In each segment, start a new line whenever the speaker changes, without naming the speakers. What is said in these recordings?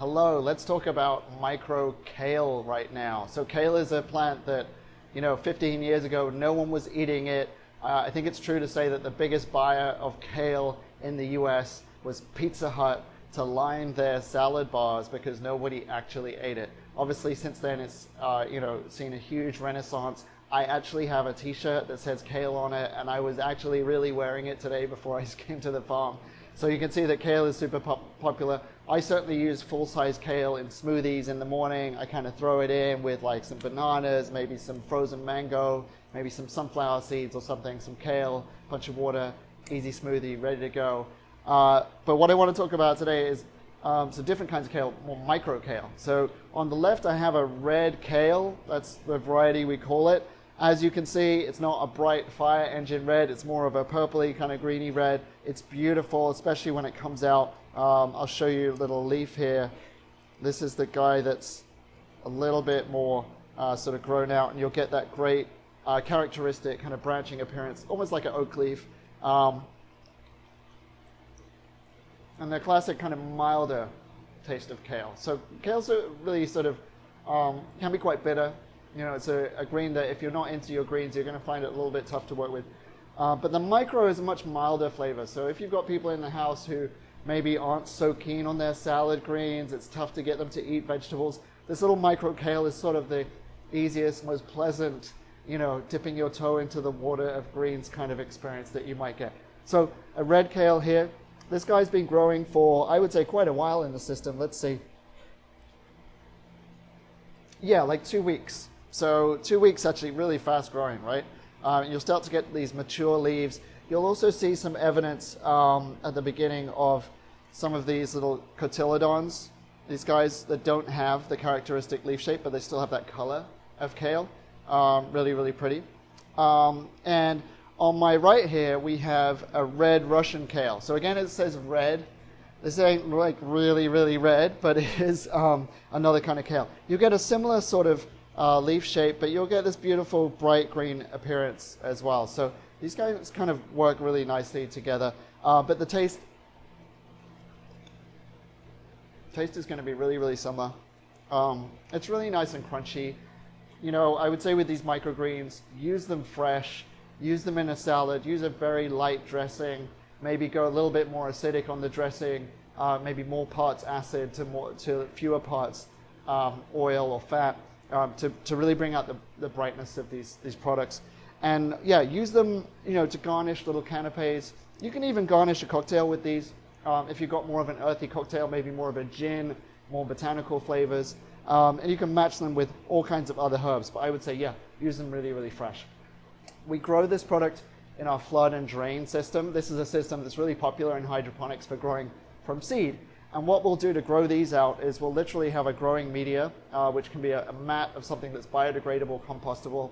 Hello, let's talk about micro kale right now. So kale is a plant that, 15 years ago, no one was eating it. I think it's true to say that the biggest buyer of kale in the US was Pizza Hut to line their salad bars because nobody actually ate it. Obviously, since then, it's, seen a huge renaissance. I actually have a t-shirt that says kale on it, and I was actually really wearing it today before I came to the farm. So you can see that kale is super popular. I certainly use full-size kale in smoothies in the morning. I kind of throw it in with like some bananas, maybe some frozen mango, maybe some sunflower seeds or something, some kale, bunch of water, easy smoothie, ready to go. But what I want to talk about today is some different kinds of kale, more micro kale. So on the left, I have a red kale. That's the variety we call it. As you can see, it's not a bright fire engine red. It's more of a purpley kind of greeny red. It's beautiful, especially when it comes out. I'll show you a little leaf here. This is the guy that's a little bit more sort of grown out, and you'll get that great characteristic kind of branching appearance, almost like an oak leaf. And the classic kind of milder taste of kale. So kale's really sort of can be quite bitter. It's a green that if you're not into your greens, you're going to find it a little bit tough to work with. But the micro is a much milder flavor. So if you've got people in the house who maybe aren't so keen on their salad greens, it's tough to get them to eat vegetables, this little micro kale is sort of the easiest, most pleasant, dipping your toe into the water of greens kind of experience that you might get. So a red kale here. This guy's been growing for, I would say, quite a while in the system. Let's see. Yeah, like 2 weeks. So 2 weeks actually really fast growing, right? You'll start to get these mature leaves. You'll also see some evidence at the beginning of some of these little cotyledons. These guys that don't have the characteristic leaf shape, but they still have that color of kale. Really, really pretty. And on my right here, we have a red Russian kale. So again, it says red. This ain't like really, really red, but it is another kind of kale. You get a similar sort of leaf shape, but you'll get this beautiful bright green appearance as well. So these guys kind of work really nicely together. But the taste is going to be really, really similar. It's really nice and crunchy. I would say with these microgreens, use them fresh, use them in a salad, use a very light dressing, maybe go a little bit more acidic on the dressing, maybe more parts acid to fewer parts oil or fat. To really bring out the brightness of these products. And yeah, use them to garnish little canapes. You can even garnish a cocktail with these. If you've got more of an earthy cocktail, maybe more of a gin, more botanical flavors. And you can match them with all kinds of other herbs. But I would say, yeah, use them really, really fresh. We grow this product in our flood and drain system. This is a system that's really popular in hydroponics for growing from seed. And what we'll do to grow these out is we'll literally have a growing media, which can be a mat of something that's biodegradable, compostable,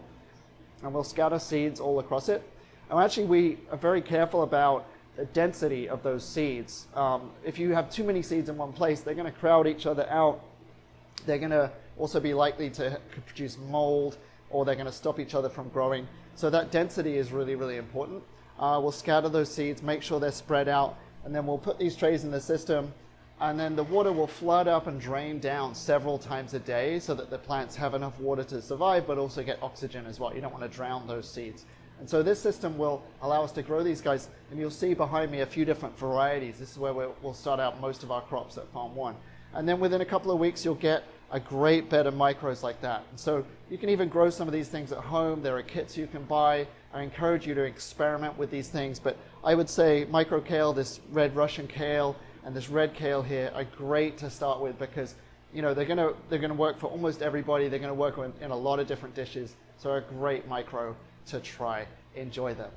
and we'll scatter seeds all across it. And actually, we are very careful about the density of those seeds. If you have too many seeds in one place, they're going to crowd each other out. They're going to also be likely to produce mold, or they're going to stop each other from growing. So that density is really, really important. We'll scatter those seeds, make sure they're spread out, and then we'll put these trays in the system. And then the water will flood up and drain down several times a day so that the plants have enough water to survive, but also get oxygen as well. You don't want to drown those seeds. And so this system will allow us to grow these guys. And you'll see behind me a few different varieties. This is where we'll start out most of our crops at Farm.One. And then within a couple of weeks, you'll get a great bed of micros like that. And so you can even grow some of these things at home. There are kits you can buy. I encourage you to experiment with these things. But I would say micro kale, this red Russian kale, and this red kale here are great to start with because they're gonna work for almost everybody. They're gonna work in a lot of different dishes. So a great micro to try. Enjoy them.